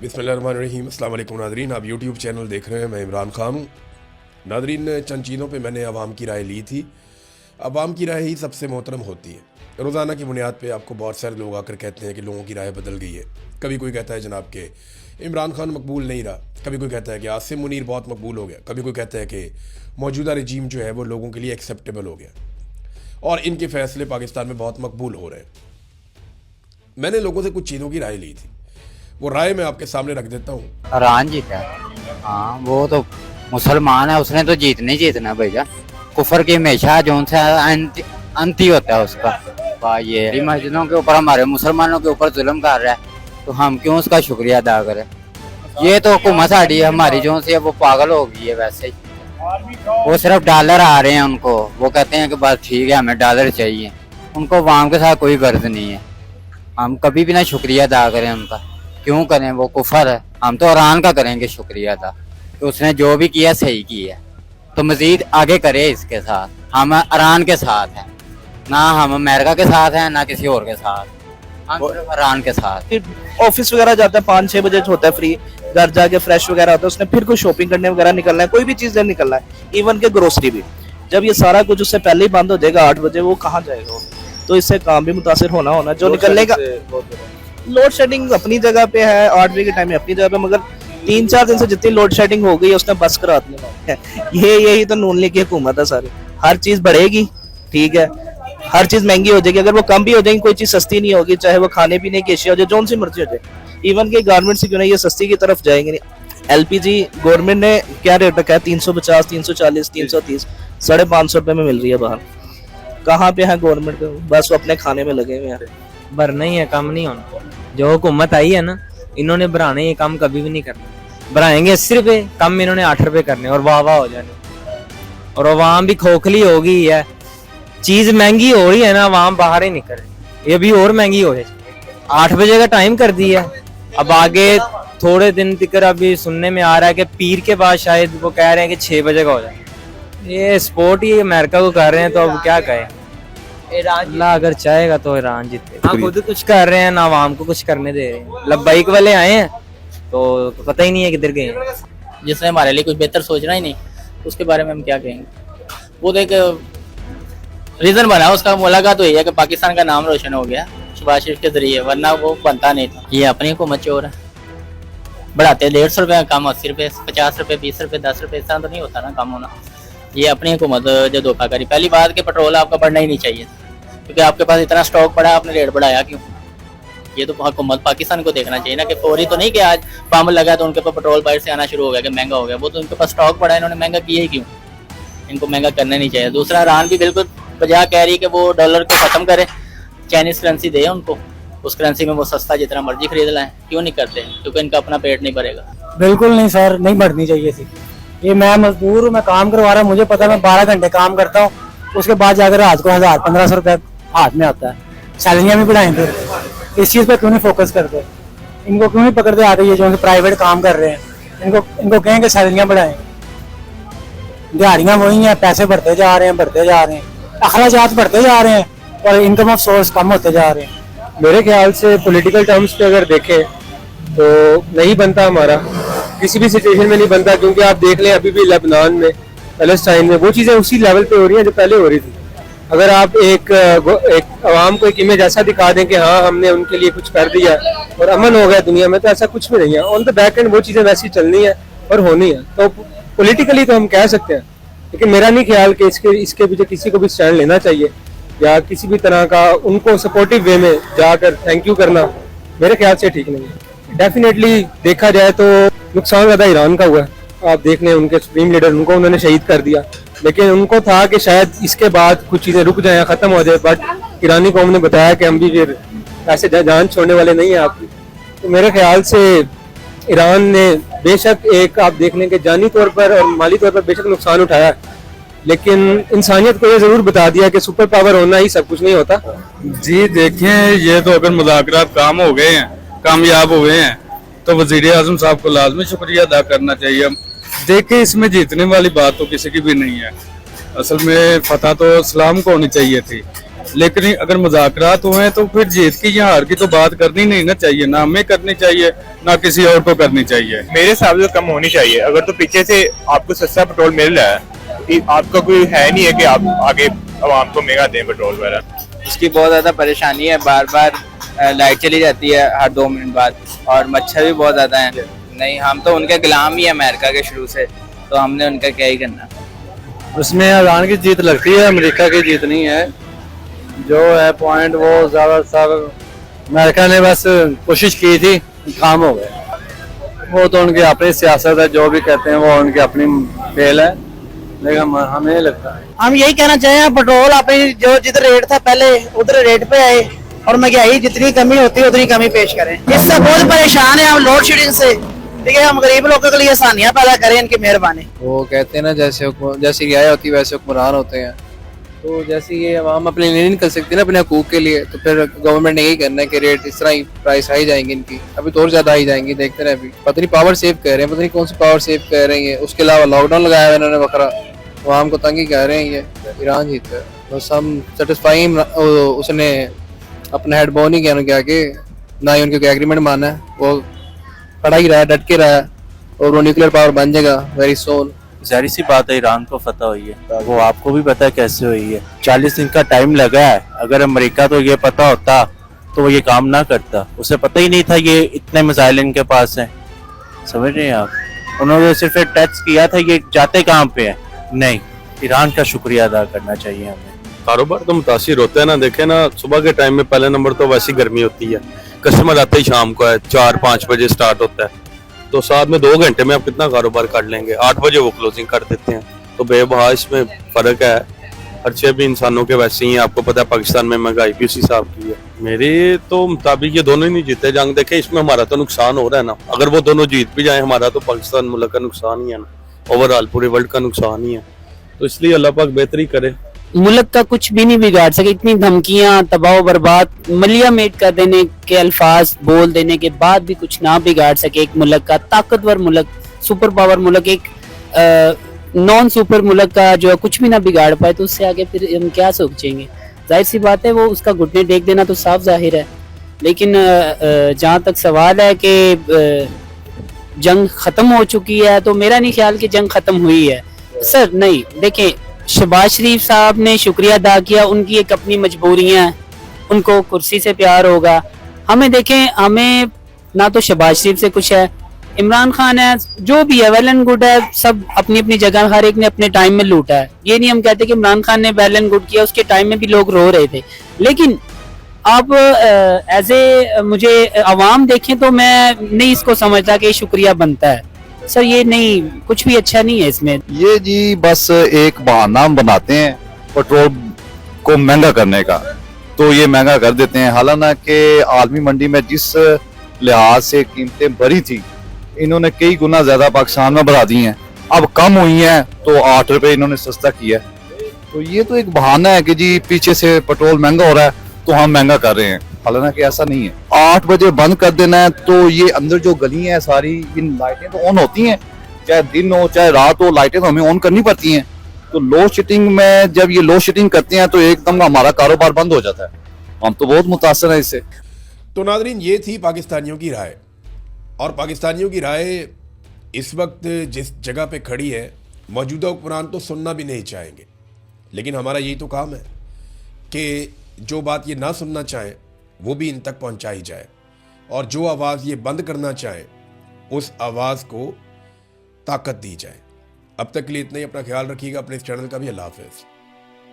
बिस्मिल्लाहिर्रहमानिर्रहीम। अस्सलाम वालेकुम नादरीन, आप यूट्यूब चैनल देख रहे हैं। मैं इमरान खान हूँ। नादरीन, चंद चीज़ों पे मैंने आवाम की राय ली थी। आवाम की राय ही सबसे मोहतरम होती है। रोज़ाना की बुनियाद पे आपको बहुत सारे लोग आकर कहते हैं कि लोगों की राय बदल गई है। कभी कोई कहता है जनाब के इमरान खान मकबूल नहीं रहा, कभी कोई कहता है कि आसिम मुनीर बहुत मकबूल हो गया, कभी कोई कहता है कि मौजूदा रजीम जो है वो लोगों के लिए एक्सेप्टेबल हो गया और इनके फ़ैसले पाकिस्तान में बहुत मकबूल हो रहे हैं। मैंने लोगों से कुछ चीज़ों की राय ली थी, वो राय मैं आपके सामने रख देता हूँ। ईरान जीता है। हाँ, वो तो मुसलमान है, उसने तो जीतना भैया। कुफर की हमेशा जो अंत ही होता है उसका। ये मस्जिदों के ऊपर हमारे मुसलमानों के ऊपर जुल्म कर रहा है, तो हम क्यों उसका शुक्रिया अदा करें। ये तो हुकूमत साड़ी हमारी जो से वो पागल हो गई है। वैसे ही वो सिर्फ डॉलर आ रहे हैं उनको, वो कहते हैं कि बस ठीक है हमें डॉलर चाहिए। उनको अवाम के साथ कोई गर्ज नहीं है। हम कभी भी ना शुक्रिया अदा करें उनका, क्यों करें, वो कुफर है। हम तो ईरान का करेंगे शुक्रिया था कि उसने जो भी किया सही किया, तो मजीद आगे करे इसके साथ। हम ईरान के साथ हैं, ना हम अमेरिका के साथ हैं ना किसी और के साथ, हम सिर्फ ईरान के साथ। ऑफिस वगैरह जाता है 5-6 बजे होता है फ्री, घर जाके फ्रेश वगैरह होता है, उसने फिर कोई शॉपिंग करने वगैरह निकलना है, कोई भी चीज निकलना है, इवन के ग्रोसरी भी। जब ये सारा कुछ उससे पहले ही बंद हो जाएगा 8 बजे, वो कहाँ जाएगा वो? तो इससे काम भी मुतासिर होना जो निकलने का। लोड शेडिंग अपनी जगह पे है, 8 बजे के टाइम में अपनी जगह पे, मगर 3-4 दिन से जितनी लोड शेडिंग हो गई है उसने बस करा दिया है। यही तो नून लीग की हुकूमत है सारी। हर चीज बढ़ेगी, ठीक है, हर चीज महंगी हो जाएगी। अगर वो कम भी हो जाएगी, कोई चीज सस्ती नहीं होगी, चाहे वो खाने पीने की अशिया हो जाए, जो सी मर्जी हो जाए। इवन के गारमेंट्स क्यों नहीं, ये सस्ती की तरफ जाएंगे नहीं। एलपीजी गवर्नमेंट ने क्या रेट रखा है? 350, 340, 330, 550 रुपए में मिल रही है बाहर। कहाँ पे है गवर्नमेंट? बस वो अपने खाने में लगे हुए हैं। भरना ही है, कम नहीं होना। जो हुकूमत आई है ना, इन्होंने बढ़ाने ये काम कभी भी नहीं करना। बढ़ाएंगे 80 रुपए, कम इन्होंने 8 रुपए करने और वाह वाह हो जाने। और अवाम भी खोखली हो गई है, चीज महंगी हो रही है ना, अवाम बाहर ही निकल रही। ये भी और महंगी हो जाए। 8 बजे का टाइम कर दिया, अब आगे थोड़े दिन तक अभी सुनने में आ रहा है कि पीर के बाद शायद वो कह रहे हैं कि 6 बजे का हो जाए। ये स्पोर्ट ही अमेरिका को कर रहे हैं, तो अब क्या कहें। अल्लाह अगर चाहेगा तो ईरान जीते। हाँ, खुद कुछ कर रहे हैं ना, आवाम को कुछ करने दे रहे हैं। लब्बाइक वाले आए हैं तो पता ही नहीं है किधर गए। जिसने हमारे लिए कुछ बेहतर सोचना ही नहीं, उसके बारे में हम क्या कहेंगे। वो तो एक रीजन बना उसका, मुलाकात तो यही है कि पाकिस्तान का नाम रोशन हो गया शहबाज शरीफ के जरिए, वरना वो बनता नहीं था। ये अपनी हुकूमत चोर है। बढ़ाते 150 रुपये का काम 80 रुपये, 50 रुपये, 20 रुपये, 10 रुपये, इस तरह तो नहीं होता ना काम होना। ये अपनी हुकूमत जो धोखा करी। पहली बात कि पेट्रोल आपका बढ़ना ही नहीं चाहिए, क्योंकि आपके पास इतना स्टॉक पड़ा, आपने रेट बढ़ाया क्यों? ये तो हुकूमत पाकिस्तान को देखना चाहिए ना, कि फौरी तो नहीं कि आज बम लगा तो उनके पास पेट्रोल बाहर से आना शुरू हो गया कि महंगा हो गया। वो तो उनके पास स्टॉक पड़ा है, इन्होंने महंगा किया ही क्यों? इनको महंगा करना नहीं चाहिए। दूसरा, ईरान भी बिल्कुल बजा कह रही है कि वो डॉलर को खत्म करे, चाइनीज करेंसी दे उनको, उस करेंसी में वो सस्ता जितना मर्जी खरीद लाएं। क्यों नहीं करते? क्योंकि इनका अपना पेट नहीं भरेगा। बिल्कुल नहीं सर, नहीं बढ़नी चाहिए थी। ये मैं मजदूर हूँ, मैं काम करवा रहा हूँ, मुझे पता है मैं 12 घंटे काम करता हूँ, उसके बाद जाकर रात को 1000-1500 रुपए हाथ में आता है। सैलरियाँ भी बढ़ाएं, फिर इस चीज़ पे क्यों नहीं फोकस करते? इनको क्यों नहीं पकड़ते आते? ये जो प्राइवेट काम कर रहे हैं, इनको कहें कि सैलरियाँ बढ़ाएं। दिहाड़ियाँ वही हैं, पैसे बढ़ते जा रहे हैं, अखराजात बढ़ते जा रहे हैं और इनकम ऑफ सोर्स कम होते जा रहे हैं। मेरे ख्याल से पॉलिटिकल टर्म्स पे अगर देखें तो नहीं बनता, हमारा किसी भी सिचुएशन में नहीं बनता। क्योंकि आप देख लें अभी भी लेबनान में, पैलेस्टाइन में वो चीज़ें उसी लेवल पे हो रही हैं जो पहले हो रही थी। अगर आप एक आवाम को एक इमेज ऐसा दिखा दें कि हाँ हमने उनके लिए कुछ कर दिया और अमन हो गया दुनिया में, तो ऐसा कुछ भी नहीं है। ऑन द बैक एंड वो चीज़ें वैसी चलनी है और होनी है। तो पॉलिटिकली तो हम कह सकते हैं, लेकिन मेरा नहीं ख्याल कि इसके पीछे किसी को भी स्टैंड लेना चाहिए या किसी भी तरह का उनको सपोर्टिव वे में जाकर थैंक यू करना मेरे ख्याल से ठीक नहीं है। डेफिनेटली देखा जाए तो नुकसान ज़्यादा ईरान का हुआ है। आप देख लें उनके सुप्रीम लीडर, उनको उन्होंने शहीद कर दिया, लेकिन उनको था कि शायद इसके बाद कुछ चीज़ें रुक जाएं, ख़त्म हो जाए। बट ईरानी कौम ने बताया कि हम भी फिर ऐसे जान छोड़ने वाले नहीं हैं आपकी। तो मेरे ख्याल से ईरान ने बेशक एक आप देख लें कि जानी तौर पर और माली तौर पर बेशक नुकसान उठाया, लेकिन इंसानियत को ये जरूर बता दिया कि सुपर पावर होना ही सब कुछ नहीं होता। जी देखें, ये तो अगर मुज़ाकरात काम हो गए हैं, कामयाब हुए हैं, तो वज़ीर आज़म साहब को लाजमी शुक्रिया अदा करना चाहिए। देखें, इसमें जीतने वाली बात तो किसी की भी नहीं है। असल में फतह तो इस्लाम को होनी चाहिए थी, लेकिन अगर मुज़ाकरात हुए हैं तो फिर जीत की या हार की तो बात करनी नहीं ना चाहिए, ना हमें करनी चाहिए ना किसी और को करनी चाहिए। मेरे हिसाब से कम होनी चाहिए। अगर तो पीछे से आपको सस्ता पेट्रोल मिल रहा है, आपका कोई है नहीं है कि आप आगे आवाम को महंगा दें पेट्रोल वगैरह। इसकी बहुत ज़्यादा परेशानी है, बार बार लाइट चली जाती है हर 2 मिनट बाद, और मच्छर भी बहुत ज़्यादा हैं। नहीं, हम तो उनके गुलाम ही है अमेरिका के शुरू से, तो हमने उनका क्या ही करना। उसमें ईरान की जीत लगती है, अमेरिका की जीत नहीं है। जो है पॉइंट वो ज़्यादातर अमेरिका ने बस कोशिश की थी, काम हो गया। वो तो उनकी अपनी सियासत है, जो भी कहते हैं वो उनकी अपनी फेल है, लेकिन हमें नहीं लगता। हम यही कहना चाहें, पेट्रोल अपनी जो जिधर रेट था पहले उधर रेट पे आए, और महंगाई जितनी कमी होती है उतनी कमी पेश करें। इससे बहुत परेशान है हम लोड शेडिंग से, ठीक है। हम गरीब लोगों के लिए आसानियां पैदा करें, इनकी मेहरबानी। वो कहते हैं ना, जैसी रियायत होती है वैसे हुक्मरान होते हैं। तो जैसे ये आवाम अपने लिए नहीं निकल सकती ना अपने हकूक के लिए, तो फिर गवर्नमेंट ने यही करना है कि रेट इस तरह ही प्राइस हाई जाएंगी इनकी, अभी तो और ज्यादा हाई जाएंगी, देखते रहे। अभी पता नहीं पावर सेव कर रहे हैं, पता नहीं कौन सी पावर सेव कर रहे हैं। उसके अलावा लॉकडाउन लगाया हुआ इन्होंने बकरा, आवाम को तंग ही कर रहे हैं। ये ईरान जीत है, बस हम सेटिस्फाई। उसने अपना हेड बोन ही क्या कि ना ही उनके एग्रीमेंट माना है, वो खड़ा ही रहा, डट के रहा, और वो न्यूक्लियर पावर बन जाएगा वेरी सोन। जाहिर सी बात है ईरान को फतह हुई है, वो आपको भी पता है कैसे हुई है। 40 दिन का टाइम लगा है। अगर अमेरिका तो ये पता होता तो वो ये काम ना करता, उसे पता ही नहीं था ये इतने मिसाइल इनके पास हैं। समझ रहे हैं आप? उन्होंने सिर्फ एक टेस्ट किया था ये जाते कहाँ पे है। नहीं, ईरान का शुक्रिया अदा करना चाहिए हमें। कारोबार तो मुतासिर होता है ना, देखे ना, सुबह के टाइम में पहले नंबर तो वैसी गर्मी होती है, कस्टमर आते ही शाम को है, 4-5 बजे स्टार्ट होता है, तो साथ में 2 घंटे में आप कितना कारोबार कर लेंगे। 8 बजे वो क्लोजिंग कर देते हैं, तो बेबहा इसमें फर्क है। खर्चे भी इंसानों के वैसे ही हैं, आपको पता है पाकिस्तान में महंगाई भी उसी हिसाब की है। मेरे तो मुताबिक ये दोनों ही नहीं जीते जंग। देखे इसमें हमारा तो नुकसान हो रहा है ना, अगर वो दोनों जीत भी जाए हमारा तो पाकिस्तान मुल्क का नुकसान ही है ना, ओवरऑल पूरे वर्ल्ड का नुकसान ही है। तो इसलिए अल्लाह पाक बेहतरी करे। मुल्क का कुछ भी नहीं बिगाड़ सके, इतनी धमकियां, तबाह बर्बाद, मलिया मेट कर देने के अल्फाज बोल देने के बाद भी कुछ ना बिगाड़ सके एक मुल्क का, ताकतवर मुल्क, सुपर पावर मुल्क, एक नॉन सुपर मुल्क का जो है कुछ भी ना बिगाड़ पाए, तो उससे आगे फिर हम क्या सोचेंगे। जाहिर सी बात है वो उसका घुटने टेक देना तो साफ जाहिर है। लेकिन जहाँ तक सवाल है कि जंग खत्म हो चुकी है, तो मेरा नहीं ख्याल कि जंग खत्म हुई है सर। नहीं, देखें, शहबाज शरीफ साहब ने शुक्रिया अदा किया, उनकी एक अपनी मजबूरियां हैं, उनको कुर्सी से प्यार होगा। हमें देखें, हमें ना तो शहबाज शरीफ से कुछ है, इमरान खान है, जो भी है वेल एंड गुड है, सब अपनी अपनी जगह, हर एक ने अपने टाइम में लूटा है। ये नहीं हम कहते कि इमरान खान ने वेल एंड गुड किया, उसके टाइम में भी लोग रो रहे थे। लेकिन अब एज ए मुझे अवाम देखें तो मैं नहीं इसको समझता कि शुक्रिया बनता है सर। ये नहीं, कुछ भी अच्छा नहीं है इसमें। ये जी बस एक बहाना बनाते हैं पेट्रोल को महंगा करने का, तो ये महंगा कर देते हैं। हालांकि आलमी मंडी में जिस लिहाज से कीमतें बढ़ी थी, इन्होंने कई गुना ज्यादा पाकिस्तान में बढ़ा दी हैं। अब कम हुई हैं तो 8 रुपए इन्होंने सस्ता किया। तो ये तो एक बहाना है कि जी पीछे से पेट्रोल महंगा हो रहा है तो हम महंगा कर रहे हैं, हालांकि ऐसा नहीं है। 8 बजे बंद कर देना है तो ये अंदर जो गलियां हैं सारी, इन लाइटें तो ऑन होती हैं, चाहे दिन हो चाहे रात हो, लाइटें तो हमें ऑन करनी पड़ती हैं। तो लोड शेडिंग में जब ये लोड शेडिंग करते हैं तो एकदम हमारा कारोबार बंद हो जाता है। हम तो बहुत मुतासर हैं इससे। तो नादरीन, ये थी पाकिस्तानियों की राय, और पाकिस्तानियों की राय इस वक्त जिस जगह पे खड़ी है, मौजूदा हुक्मरान तो सुनना भी नहीं चाहेंगे। लेकिन हमारा यही तो काम है कि जो बात ये ना सुनना चाहें वो भी इन तक पहुंचाई जाए, और जो आवाज़ ये बंद करना चाहें उस आवाज़ को ताकत दी जाए। अब तक के लिए इतना ही। अपना ख्याल रखिएगा, अपने इस चैनल का भी। अल्लाह हाफ़िज़।